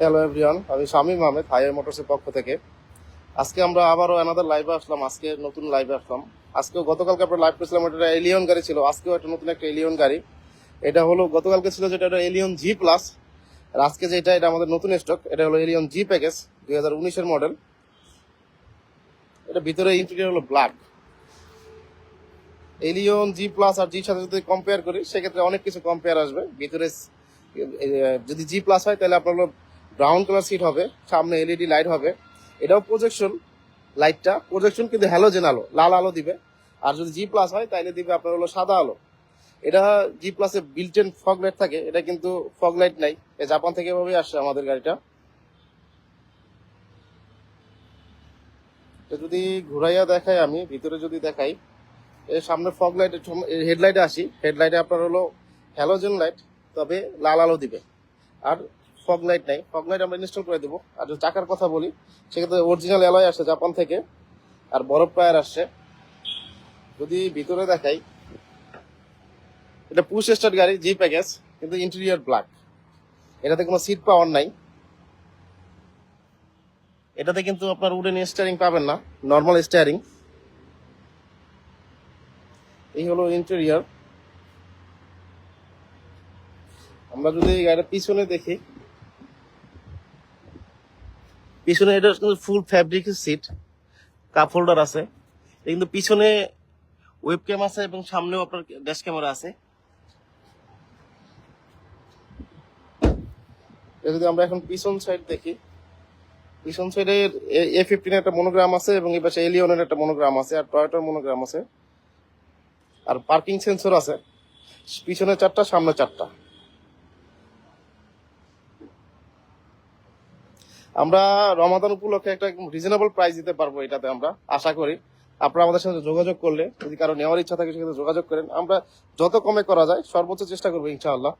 Hello everyone, আমি Shamim Ahmed highway মোটরসের পক্ষ থেকে। আজকে আমরা আবারও অ্যানাদার লাইভে আসলাম। আজকে নতুন লাইভে আসলাম। আজকেও গতকালকে আমরা লাইভ করেছিলাম, এটা এলিয়ন গাড়ি ছিল। আজকেও একটা নতুন একটা এলিয়ন গাড়ি। এটা হলো গতকালকে ছিল যেটা এটা এলিয়ন জি প্লাস, আর আজকে যেটা এটা আমাদের নতুন স্টক, এটা হলো এলিয়ন জি প্যাকেজ 2019-এর মডেল। এটা ভিতরে ইন্টেরিয়র হলো ব্ল্যাক। এলিয়ন জি প্লাস আর জির সাথে যদি কম্পেয়ার করি সেক্ষেত্রে অনেক কিছু কম্পেয়ার আসবে ভিতরে। যদি জি প্লাস হয় তাহলে আপনার হলো ব্রাউন কালার সিট হবে, সামনে এলইডি লাইট হবে। এটাও প্রজেকশন, লাইটটা প্রজেকশন কিন্তু হ্যালোজেন আলো, লাল আলো দিবে। আর যদি জি প্লাস হয় তাহলে দিবে আপনার হলো সাদা আলো। এটা জি প্লাসে বিল্ট ইন ফগ লাইট থাকে, এটা কিন্তু ফগ লাইট নাই। জাপান থেকে এভাবেই আসছে আমাদের গাড়িটা। এটা যদি ঘুরাইয়া দেখাই, আমি ভিতরে যদি দেখাই, এর সামনে ফগ লাইট, হেডলাইটে আসি। হেডলাইটে আপনার হলো হ্যালোজেন লাইট, তবে লাল আলো দিবে। আর ফগ লাইট নাই, ফগ লাইট আমরা ইনস্টল করে দেবো। আর যদি চাকার কথা বলি সেক্ষেত্রে অরিজিনাল অ্যালয় আসছে জাপান থেকে, আর বরফ টায়ার আসছে। যদি ভিতরে দেখাই, এটা পুশ স্টার্ট গাড়ি জি প্যাকেজ, কিন্তু ইন্টেরিয়র ব্ল্যাক। এটাতে কোনো সিট পাওয়ার নাই। এটাতে কিন্তু আপনার উডেন স্টিয়ারিং পাবেন না, নর্মাল স্টিয়ারিং। এই হলো ইন্টেরিয়র। আমরা যদি গাড়ির পিছনে দেখি, পিছনে এটা কিন্তু ফুল ফ্যাব্রিক সিট, কাপ হোল্ডার আছে। কিন্তু পিছনে ওয়েব ক্যাম আছে এবং সামনেও আপনার ড্যাশ ক্যামেরা আছে। যদি আমরা এখন পিছন সাইড দেখি, পিছন সাইডে A15 একটা মনোগ্রাম আছে এবং এই পাশে এলিয়নের একটা মনোগ্রাম আছে, আর টয়োটার মনোগ্রাম আছে। আর পার্কিং সেন্সর আছে, পিছনে 4টা, সামনে 4টা। আমরা রমাদান উপলক্ষে একটা রিজনেবল প্রাইস দিতে পারবো এটাতে, আমরা আশা করি। আপনারা আমাদের সাথে যোগাযোগ করলে, যদি কারো নেওয়ার ইচ্ছা থাকে সেক্ষেত্রে যোগাযোগ করেন। আমরা যত কমে করা যায় সর্বোচ্চ চেষ্টা করবো ইনশাআল্লাহ।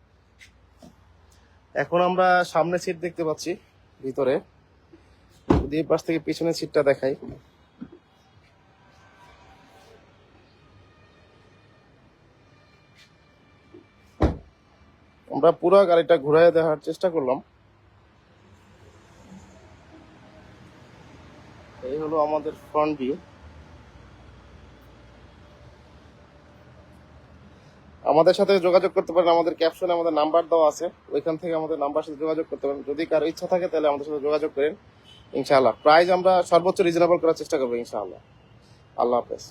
এখন আমরা সামনে সিট দেখতে পাচ্ছি ভিতরে। যদি এই পাশ থেকে পিছনের সিটটা দেখাই, আমরা পুরো গাড়িটা ঘুরাই দেখার চেষ্টা করলাম। এই হলো আমাদের ফ্রন্ট ভিউ। আমাদের সাথে যোগাযোগ করতে পারেন, আমাদের ক্যাপশনে আমাদের নাম্বার দেওয়া আছে, ওইখান থেকে আমাদের নাম্বার সাথে যোগাযোগ করতে পারেন। যদি কারো ইচ্ছা থাকে তাহলে আমাদের সাথে যোগাযোগ করেন ইনশাআল্লাহ। প্রাইস আমরা সর্বোচ্চ রিজনেবল করার চেষ্টা করবো ইনশাআল্লাহ। আল্লাহ হাফেজ।